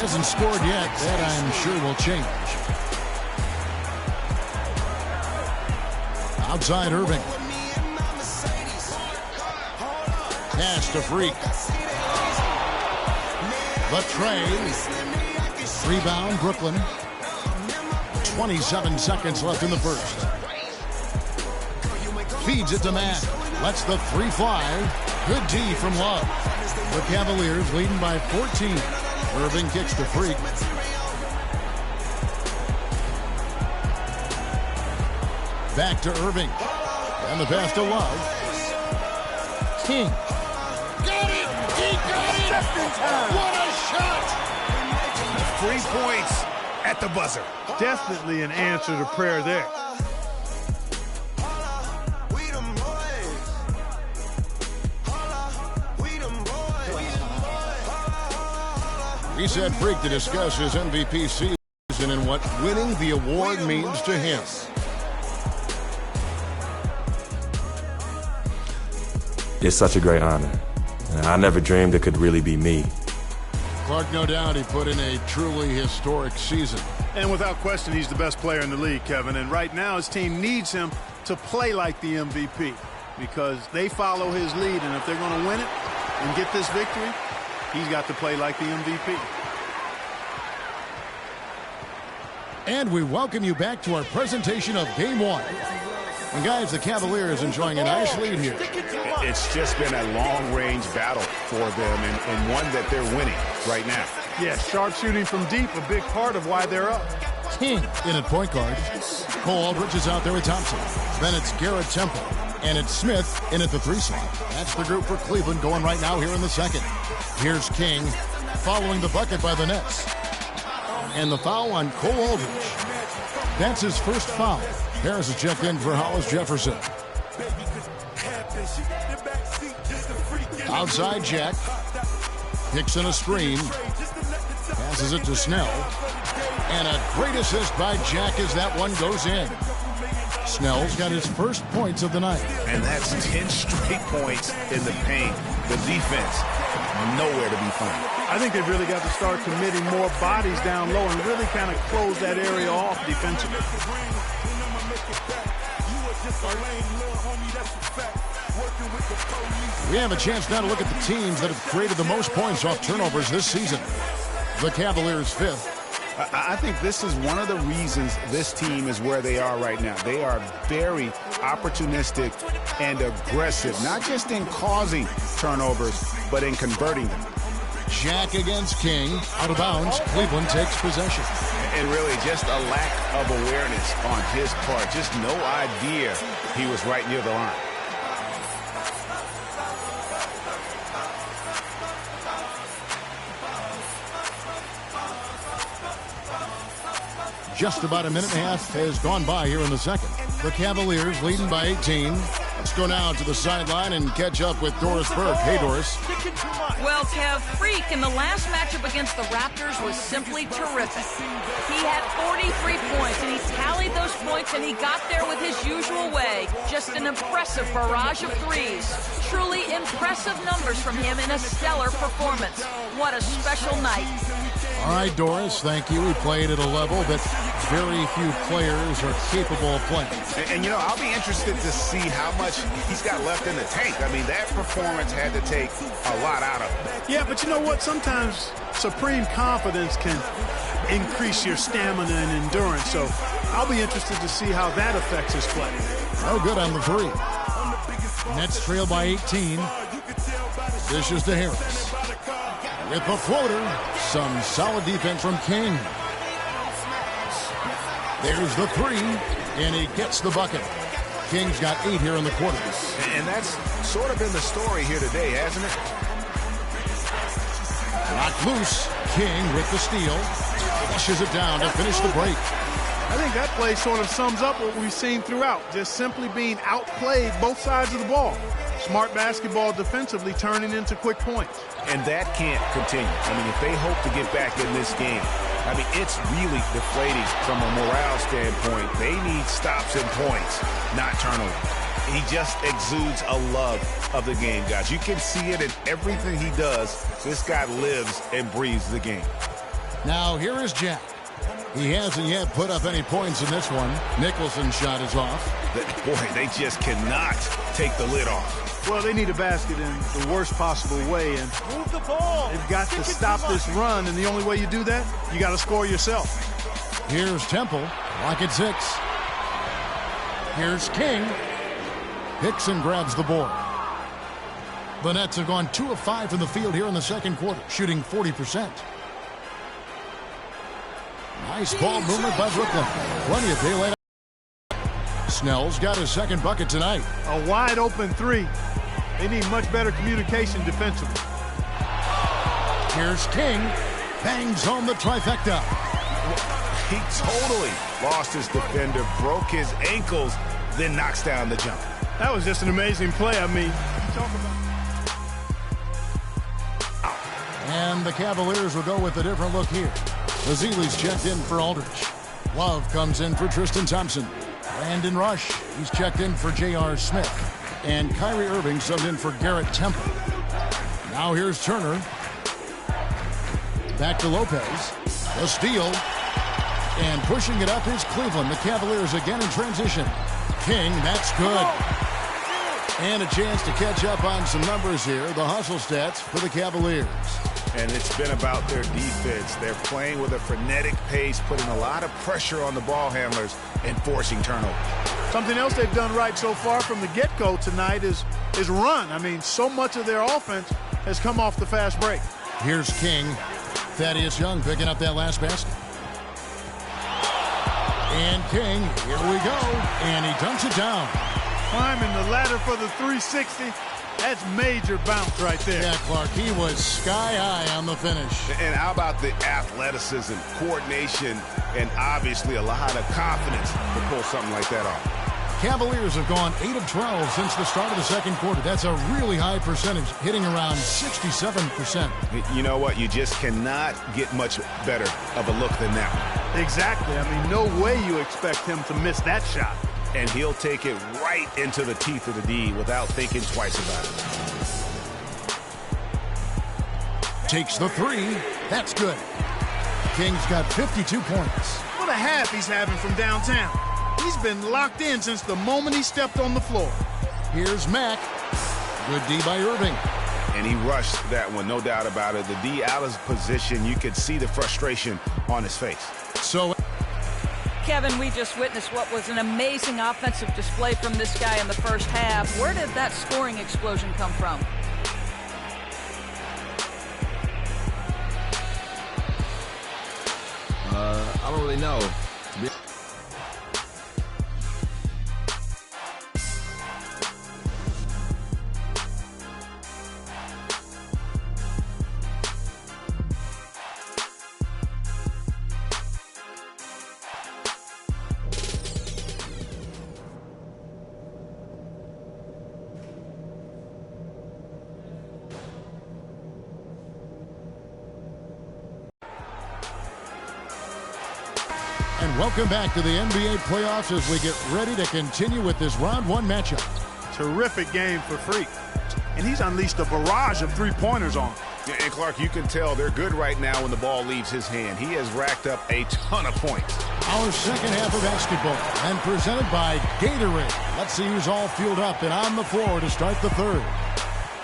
hasn't scored yet. That I'm sure will change. Outside Irving. Pass to Freak. The tray. Rebound Brooklyn. 27 seconds left in the first. Feeds it to Matt. Lets the three fly. Good D from Love. The Cavaliers leading by 14. Irving kicks to Freak. Back to Irving. And the pass to Love. King. Got it! He got it! Just in time. What a shot! 3 points at the buzzer. Definitely an answer to prayer there. He said Freak to discuss his MVP season and what winning the award means to him. It's such a great honor. I never dreamed it could really be me. Clark, no doubt he put in a truly historic season. And without question, he's the best player in the league, Kevin. And right now, his team needs him to play like the MVP because they follow his lead. And if they're going to win it and get this victory, he's got to play like the MVP. And we welcome you back to our presentation of Game 1. And guys, the Cavaliers enjoying a nice lead here. It's just been a long-range battle for them and one that they're winning right now. Yeah, sharp shooting from deep, a big part of why they're up. King in at point guard. Cole Aldrich is out there with Thompson. Then it's Garrett Temple. And it's Smith in at the three slot. That's the group for Cleveland going right now here in the second. Here's King following the bucket by the Nets. And the foul on Cole Aldrich. That's his first foul. Harris is checked in for Hollis Jefferson. Outside Jack. Picks in a screen. Passes it to Snell. And a great assist by Jack as that one goes in. Snell's got his first points of the night. And that's 10 straight points in the paint. The defense, nowhere to be found. I think they've really got to start committing more bodies down low and really kind of close that area off defensively. We have a chance now to look at the teams that have created the most points off turnovers this season. The Cavaliers fifth. I think this is one of the reasons this team is where they are right now. They are very opportunistic and aggressive, not just in causing turnovers, but in converting them. Jack against King. Out of bounds. Cleveland takes possession. And really just a lack of awareness on his part. Just no idea he was right near the line. Just about a minute and a half has gone by here in the second. The Cavaliers leading by 18. Let's go now to the sideline and catch up with Doris Burke. Hey, Doris. Well, Kev, Freak in the last matchup against the Raptors was simply terrific. He had 43 points, and he tallied those points, and he got there with his usual way. Just an impressive barrage of threes. Truly impressive numbers from him in a stellar performance. What a special night. All right, Doris, thank you. We played at a level that very few players are capable of playing. And you know, I'll be interested to see how much he's got left in the tank. I mean, that performance had to take a lot out of him. Yeah, but you know what? Sometimes supreme confidence can increase your stamina and endurance. So I'll be interested to see how that affects his play. Oh, good on the three. Nets trail by 18. Dishes to Harris. With the floater, some solid defense from King. There's the three, and he gets the bucket. King's got 8 here in the quarter. And that's sort of been the story here today, hasn't it? Knocked loose. King with the steal. Pushes it down to finish the break. I think that play sort of sums up what we've seen throughout. Just simply being outplayed both sides of the ball. Smart basketball defensively turning into quick points. And that can't continue. I mean, if they hope to get back in this game, I mean, it's really deflating from a morale standpoint. They need stops and points, not turnovers. He just exudes a love of the game, guys. You can see it in everything he does. This guy lives and breathes the game. Now here is Jack. He hasn't yet put up any points in this one. Nicholson's shot is off. Boy, they just cannot take the lid off. Well, they need a basket in the worst possible way, and Move the ball. they've got to stop this run, and the only way you do that, you got to score yourself. Here's Temple. Clock at 6. Here's King. Hickson grabs the board. The Nets have gone 2 of 5 from the field here in the second quarter, shooting 40%. Nice ball movement by Brooklyn. Plenty of daylight. Snell's got his second bucket tonight. A wide open three. They need much better communication defensively. Here's King. Bangs home the trifecta. He totally lost his defender, broke his ankles, then knocks down the jump. That was just an amazing play. I mean, you talk about... And the Cavaliers will go with a different look here. Ezeli's checked in for Aldridge. Love comes in for Tristan Thompson. Brandon Rush, he's checked in for J.R. Smith. And Kyrie Irving subbed in for Garrett Temple. Now here's Turner. Back to Lopez. A steal. And pushing it up is Cleveland. The Cavaliers again in transition. King, that's good. And a chance to catch up on some numbers here. The hustle stats for the Cavaliers. And it's been about their defense. They're playing with a frenetic pace, putting a lot of pressure on the ball handlers and forcing turnovers. Something else they've done right so far from the get-go tonight is run. I mean, so much of their offense has come off the fast break. Here's King. Thaddeus Young picking up that last basket. And King, here we go. And he dunks it down. Climbing the ladder for the 360. That's major bounce right there. Yeah, Clark, he was sky high on the finish. And how about the athleticism, coordination, and obviously a lot of confidence to pull something like that off. Cavaliers have gone 8 of 12 since the start of the second quarter. That's a really high percentage, hitting around 67%. You know what? You just cannot get much better of a look than that one. Exactly. I mean, no way you expect him to miss that shot. And he'll take it right into the teeth of the D without thinking twice about it. Takes the 3. That's good. King's got 52 points. What a half he's having from downtown. He's been locked in since the moment he stepped on the floor. Here's Mack. Good D by Irving. And he rushed that one, no doubt about it. The D out of position, you could see the frustration on his face. So, Kevin, we just witnessed what was an amazing offensive display from this guy in the first half. Where did that scoring explosion come from? I don't really know. and welcome back to the NBA playoffs as we get ready to continue with this round one matchup. Terrific game for Freak. And he's unleashed a barrage of three-pointers on him. And Clark, you can tell they're good right now when the ball leaves his hand. He has racked up a ton of points. Our second half of basketball and presented by Gatorade. Let's see who's all fueled up and on the floor to start the third.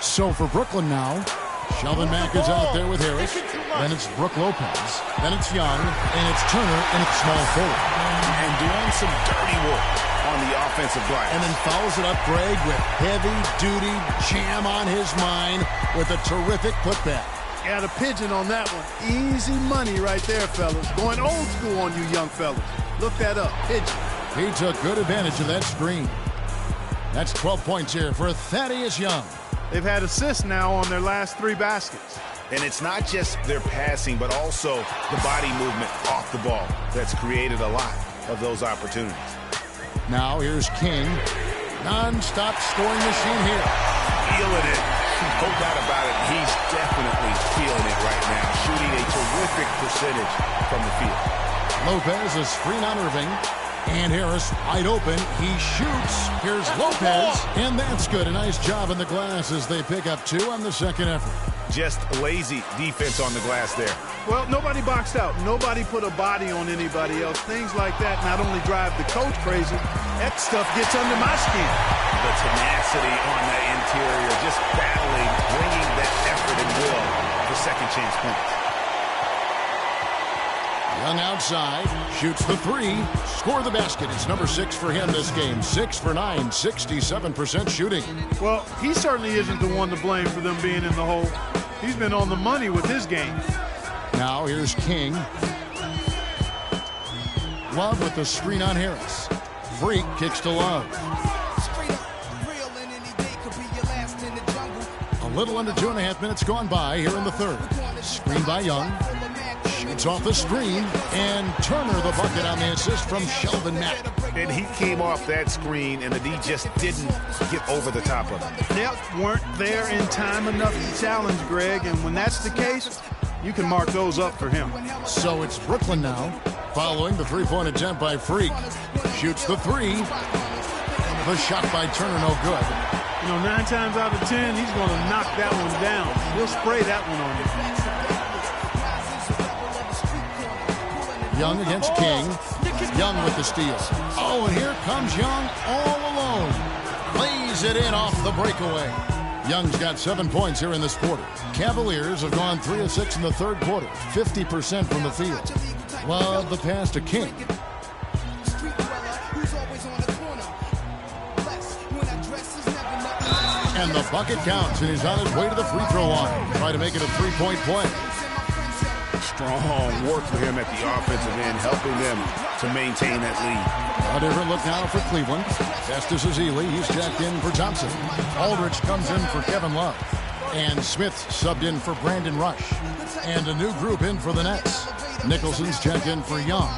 So for Brooklyn now, Shelvin Mack is out there with Harris. Then it's Brook Lopez. Then it's Young. And it's Turner and it's small forward. And doing some dirty work on the offensive glass. And then follows it up Greg with heavy-duty jam on his mind with a terrific putback. Got a pigeon on that one. Easy money right there, fellas. Going old school on you young fellas. Look that up. Pigeon. He took good advantage of that screen. That's 12 points here for Thaddeus Young. They've had assists now on their last 3 baskets. And it's not just their passing, but also the body movement off the ball that's created a lot of those opportunities. Now here's King. Non-stop scoring machine here. Feeling it. No doubt about it. He's definitely feeling it right now. Shooting a terrific percentage from the field. Lopez is screen on Irving. And Harris wide open. He shoots. Here's Lopez. And that's good. A nice job in the glass as they pick up 2 on the second effort. just lazy defense on the glass there. Well, nobody boxed out. Nobody put a body on anybody else. Things like that not only drive the coach crazy, that stuff gets under my skin. The tenacity on that interior, just battling, bringing that effort and will for second chance points. Young outside, shoots the three, score the basket. It's number 6 for him this game. 6 for 9, 67% shooting. Well, he certainly isn't the one to blame for them being in the hole. He's been on the money with his game. Now here's King. Love with the screen on Harris. Freak kicks to Love. A little under 2.5 minutes gone by here in the third. Screen by Young. Shoots off the screen, and Turner the bucket on the assist from Shelvin Mack. And he came off that screen, and the D just didn't get over the top of him. Yep, weren't there in time enough to challenge Greg, and when that's the case, you can mark those up for him. So it's Brooklyn now, following the three-point attempt by Freak. Shoots the three. The shot by Turner, no good. You know, 9 times out of 10, he's going to knock that one down. He'll spray that one on you. Young against King. Young with the steal. Oh, and here comes Young all alone. Lays it in off the breakaway. Young's got 7 points here in this quarter. Cavaliers have gone 3 of 6 in the third quarter. 50% from the field. Love the pass to King. And the bucket counts, and he's on his way to the free throw line. Try to make it a 3-point play. Strong work for him at the offensive end, helping them to maintain that lead. A different look now for Cleveland. Festus Ezeli, he's checked in for Thompson. Aldridge comes in for Kevin Love. And Smith subbed in for Brandon Rush. And a new group in for the Nets. Nicholson's checked in for Young.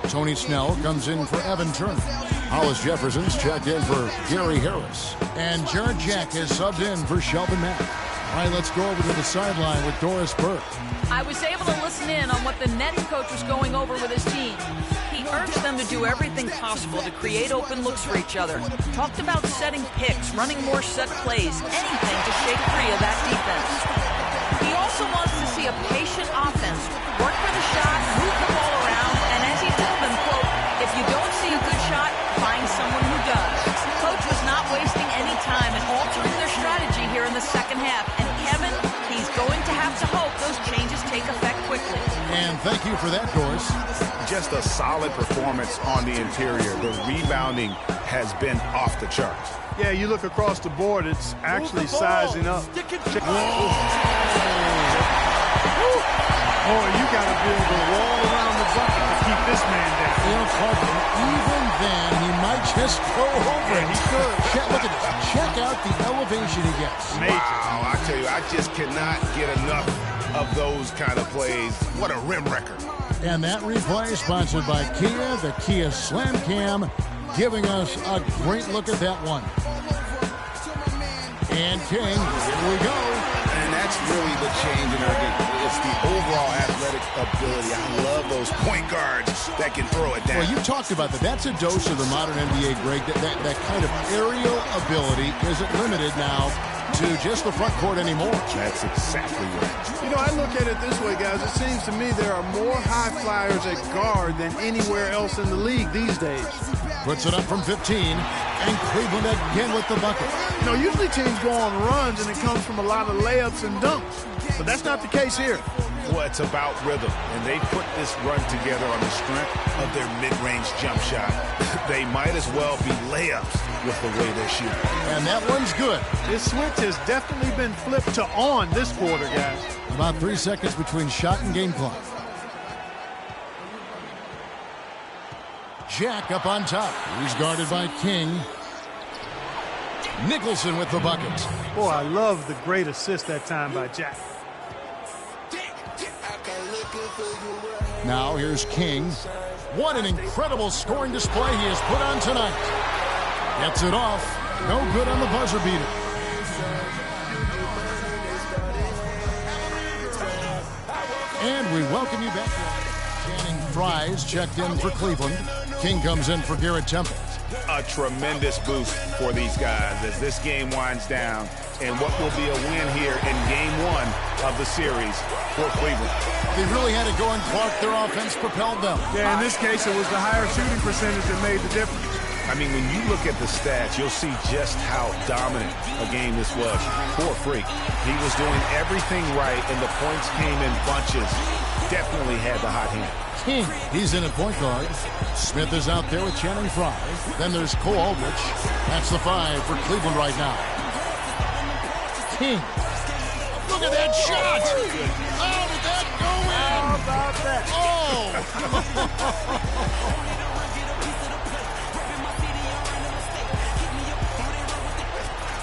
Tony Snell comes in for Evan Turner. Hollis Jefferson's checked in for Gary Harris. And Jared Jack has subbed in for Shelvin Mack. All right, let's go over to the sideline with Doris Burke. I was able to listen in on what the Nets coach was going over with his team. He urged them to do everything possible to create open looks for each other. Talked about setting picks, running more set plays, anything to shake free of that defense. He also wants to see a patient offense, work for the shot, move the ball around, and as he told them, quote, if you don't see a good shot, find someone who does. Coach was not wasting any time in altering their strategy here in the second half. And Kevin, he's going to have to hope those changes take effect quickly. And thank you for that, Doris. Just a solid performance on the interior. The rebounding has been off the charts. Yeah, you look across the board, it's actually sizing up. Oh, you got to build a wall around the bucket to keep this man down. Even then, he might just go over it. He could. Look at this. Check out the elevation he gets. Major. Wow, I tell you, I just cannot get enough of those kind of plays. What a rim wrecker. And that replay sponsored by Kia, the Kia Slam Cam, giving us a great look at that one. And King, here we go. And that's really the change in our game. It's the overall athletic ability. I love those point guards that can throw it down. Well, you talked about that. That's a dose of the modern NBA, Greg. That kind of aerial ability isn't limited now to just the front court anymore. That's exactly right. You know, I look at it this way, guys. It seems to me there are more high flyers at guard than anywhere else in the league these days. Puts it up from 15, and Cleveland again with the bucket. You know, usually teams go on runs, and it comes from a lot of layups and dunks. But that's not the case here. Well, it's about rhythm, and they put this run together on the strength of their mid-range jump shot. They might as well be layups with the way they're shooting. And that one's good. This switch has definitely been flipped to on this quarter, guys. About 3 seconds between shot and game clock. Jack up on top. He's guarded by King. Nicholson with the bucket. Boy, I love the great assist that time by Jack. Now here's King. What an incredible scoring display he has put on tonight. Gets it off. No good on the buzzer beater. And we welcome you back. Channing Frye's checked in for Cleveland. King comes in for Garrett Temple. A tremendous boost for these guys as this game winds down. and what will be a win here in Game 1 of the series for Cleveland. They really had it going. Clark, their offense propelled them. Yeah, in this case, it was the higher shooting percentage that made the difference. I mean, when you look at the stats, you'll see just how dominant a game this was. Poor Freak. He was doing everything right, and the points came in bunches. Definitely had the hot hand. King, he's in at point guard. Smith is out there with Channing Frye. Then there's Cole Aldrich. That's the 5 for Cleveland right now. King. Look at that shot! Oh, did that go in? How about that? Oh!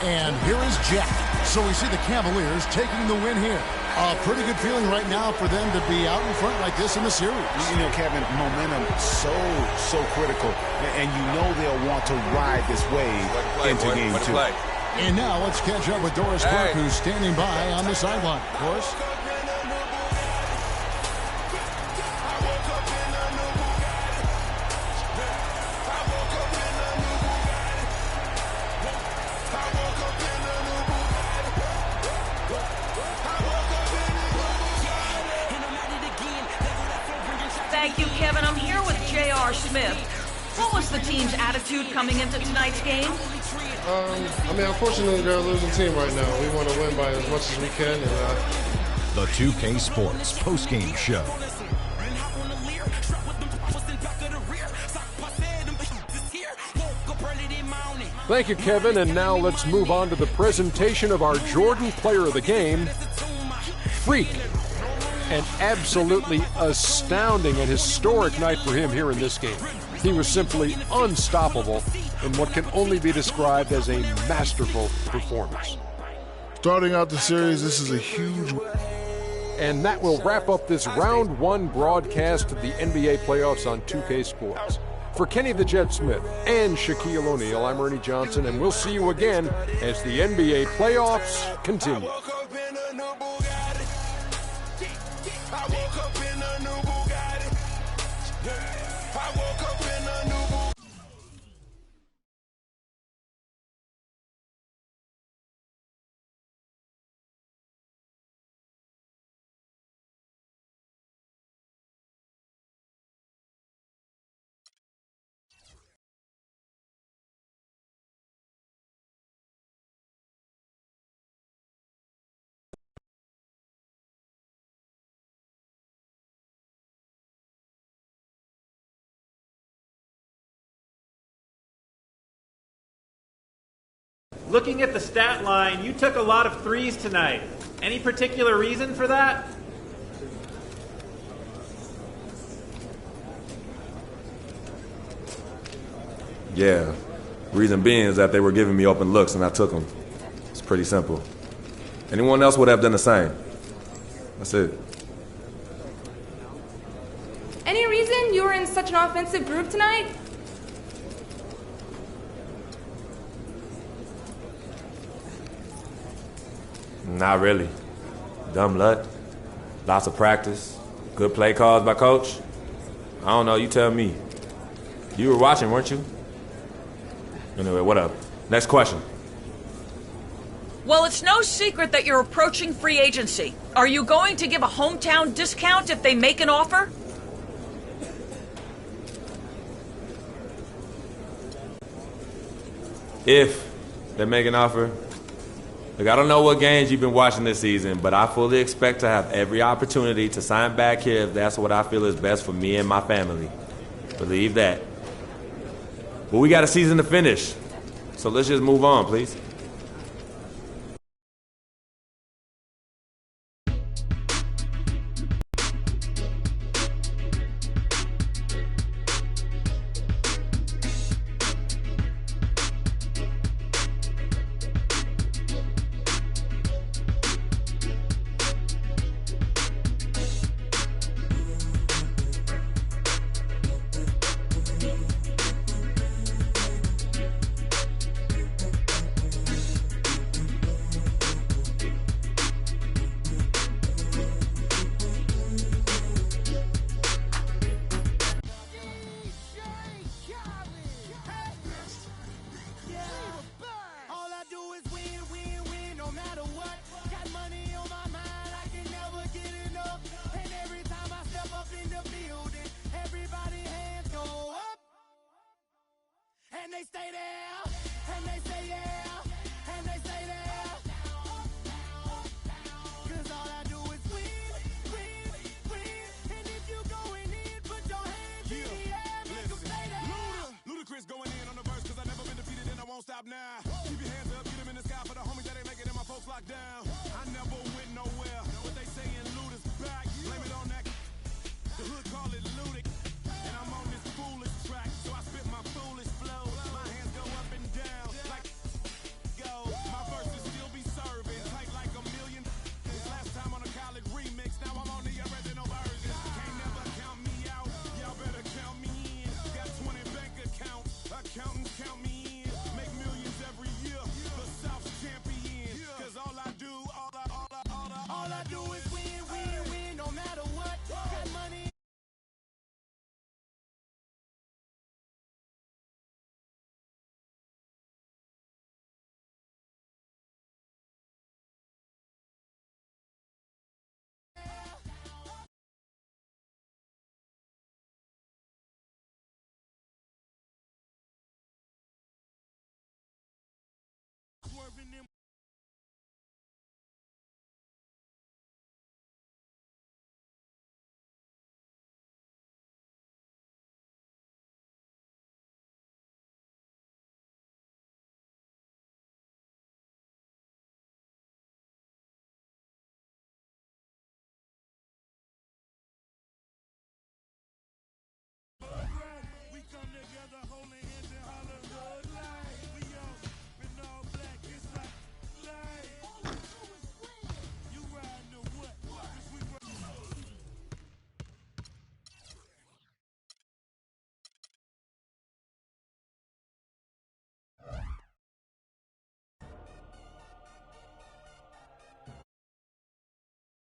And here is Jack. So we see the Cavaliers taking the win here. A pretty good feeling right now for them to be out in front like this in the series. You know, Kevin, momentum so critical. And you know they'll want to ride this wave into Game 2. And now let's catch up with Doris Burke, who's standing by on the sideline. Doris? Thank you, Kevin. I'm here with J.R. Smith. What was the team's attitude coming into tonight's game? I mean, unfortunately, they're a losing team right now. We want to win by as much as we can. The 2K Sports postgame show. Thank you, Kevin. And now let's move on to the presentation of our Jordan Player of the Game, Freak. An absolutely astounding and historic night for him here in this game. He was simply unstoppable in what can only be described as a masterful performance. Starting out the series, this is a huge... And that will wrap up this Round 1 broadcast of the NBA playoffs on 2K Sports. For Kenny the Jet Smith and Shaquille O'Neal, I'm Ernie Johnson, and we'll see you again as the NBA playoffs continue. Looking at the stat line, you took a lot of threes tonight. Any particular reason for that? Yeah. Reason being is that they were giving me open looks and I took them. It's pretty simple. Anyone else would have done the same. That's it. Any reason you were in such an offensive group tonight? Not really. Dumb luck. Lots of practice. Good play calls by coach. I don't know, you tell me. You were watching, weren't you? Anyway, what up? Next question. Well, it's no secret that you're approaching free agency. Are you going to give a hometown discount if they make an offer? If they make an offer. Look, I don't know what games you've been watching this season, but I fully expect to have every opportunity to sign back here if that's what I feel is best for me and my family. Believe that. But we got a season to finish, so let's just move on, please. and they say yeah.